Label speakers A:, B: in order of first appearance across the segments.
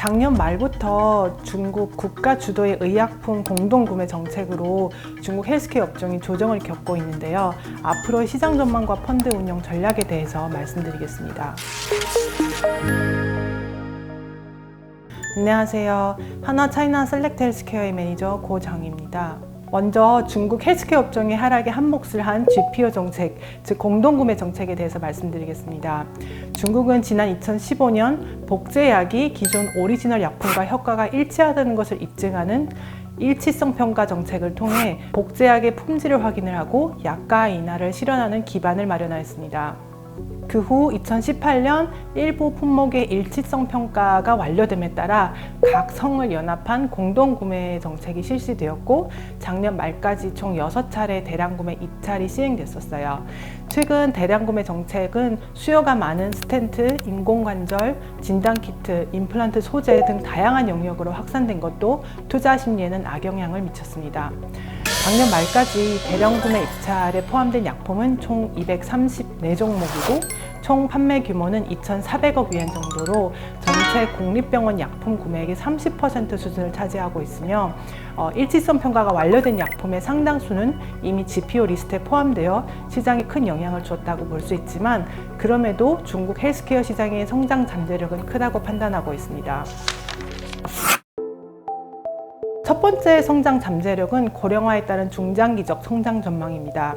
A: 작년 말부터 중국 국가 주도의 의약품 공동구매 정책으로 중국 헬스케어 업종이 조정을 겪고 있는데요. 앞으로의 시장 전망과 펀드 운영 전략에 대해서 말씀드리겠습니다. 안녕하세요. 한화 차이나 셀렉트 헬스케어의 매니저 고정입니다. 먼저 중국 헬스케어 업종의 하락에 한몫을 한 GPO 정책, 즉 공동구매 정책에 대해서 말씀드리겠습니다. 중국은 지난 2015년 복제약이 기존 오리지널 약품과 효과가 일치하다는 것을 입증하는 일치성 평가 정책을 통해 복제약의 품질을 확인을 하고 약가 인하를 실현하는 기반을 마련하였습니다. 그 후 2018년 일부 품목의 일치성 평가가 완료됨에 따라 각 성을 연합한 공동구매 정책이 실시되었고 작년 말까지 총 6차례 대량구매 입찰이 시행됐었어요. 최근 대량구매 정책은 수요가 많은 스텐트, 인공관절, 진단키트, 임플란트 소재 등 다양한 영역으로 확산된 것도 투자 심리에는 악영향을 미쳤습니다. 작년 말까지 대량구매 입찰에 포함된 약품은 총 234종목이고 총 판매 규모는 2,400억 위안 정도로 전체 공립병원 약품 구매액의 30% 수준을 차지하고 있으며 일치성 평가가 완료된 약품의 상당수는 이미 GPO 리스트에 포함되어 시장에 큰 영향을 주었다고 볼 수 있지만 그럼에도 중국 헬스케어 시장의 성장 잠재력은 크다고 판단하고 있습니다. 첫 번째 성장 잠재력은 고령화에 따른 중장기적 성장 전망입니다.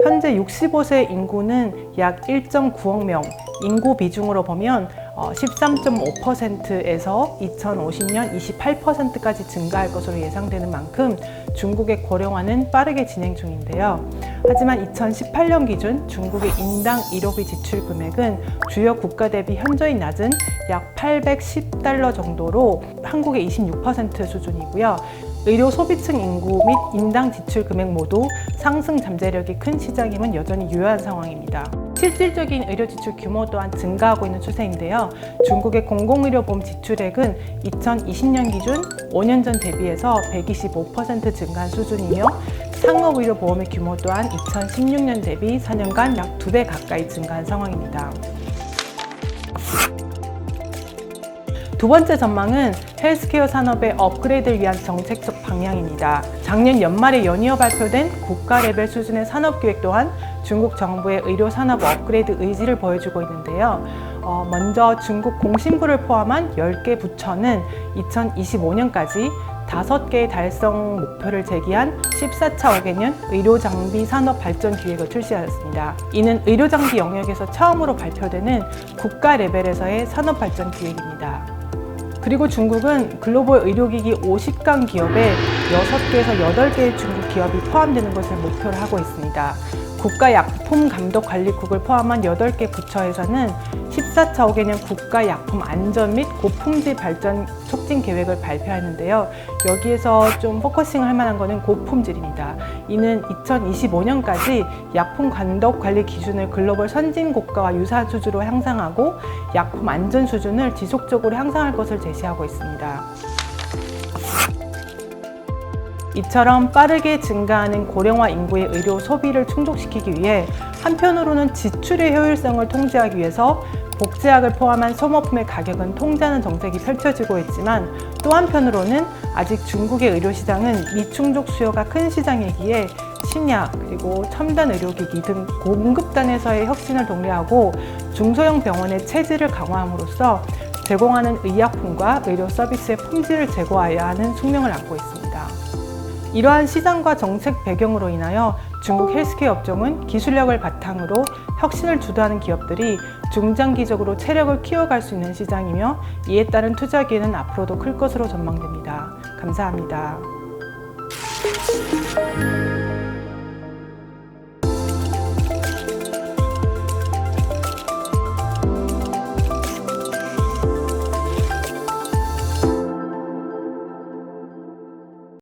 A: 현재 65세 인구는 약 1.9억 명, 인구 비중으로 보면 13.5%에서 2050년 28%까지 증가할 것으로 예상되는 만큼 중국의 고령화는 빠르게 진행 중인데요. 하지만 2018년 기준 중국의 인당 의료비 지출 금액은 주요 국가 대비 현저히 낮은 약 810달러 정도로 한국의 26% 수준이고요. 의료 소비층 인구 및 인당 지출 금액 모두 상승 잠재력이 큰 시장임은 여전히 유효한 상황입니다. 실질적인 의료 지출 규모 또한 증가하고 있는 추세인데요. 중국의 공공의료보험 지출액은 2020년 기준 5년 전 대비해서 125% 증가한 수준이며 상업의료보험의 규모 또한 2016년 대비 4년간 약 2배 가까이 증가한 상황입니다. 두 번째 전망은 헬스케어 산업의 업그레이드를 위한 정책적 방향입니다. 작년 연말에 연이어 발표된 국가 레벨 수준의 산업계획 또한 중국 정부의 의료 산업 업그레이드 의지를 보여주고 있는데요. 먼저 중국 공신부를 포함한 10개 부처는 2025년까지 5개의 달성 목표를 제기한 14차 5개년 의료장비 산업 발전 기획을 출시하였습니다. 이는 의료장비 영역에서 처음으로 발표되는 국가 레벨에서의 산업 발전 기획입니다. 그리고 중국은 글로벌 의료기기 50강 기업에 6개에서 8개의 중국 기업이 포함되는 것을 목표로 하고 있습니다. 국가약품감독관리국을 포함한 8개 부처에서는 14차 5개년 국가약품 안전 및 고품질 발전 촉진 계획을 발표하는데요. 여기에서 좀 포커싱을 할 만한 것은 고품질입니다. 이는 2025년까지 약품 감독 관리 기준을 글로벌 선진국가와 유사한 수준으로 향상하고 약품 안전 수준을 지속적으로 향상할 것을 제시하고 있습니다. 이처럼 빠르게 증가하는 고령화 인구의 의료 소비를 충족시키기 위해 한편으로는 지출의 효율성을 통제하기 위해서 복제약을 포함한 소모품의 가격은 통제하는 정책이 펼쳐지고 있지만 또 한편으로는 아직 중국의 의료시장은 미충족 수요가 큰 시장이기에 신약 그리고 첨단 의료기기 등 공급단에서의 혁신을 독려하고 중소형 병원의 체질을 강화함으로써 제공하는 의약품과 의료 서비스의 품질을 제고해야 하는 숙명을 안고 있습니다. 이러한 시장과 정책 배경으로 인하여 중국 헬스케어 업종은 기술력을 바탕으로 혁신을 주도하는 기업들이 중장기적으로 체력을 키워갈 수 있는 시장이며 이에 따른 투자 기회는 앞으로도 클 것으로 전망됩니다. 감사합니다.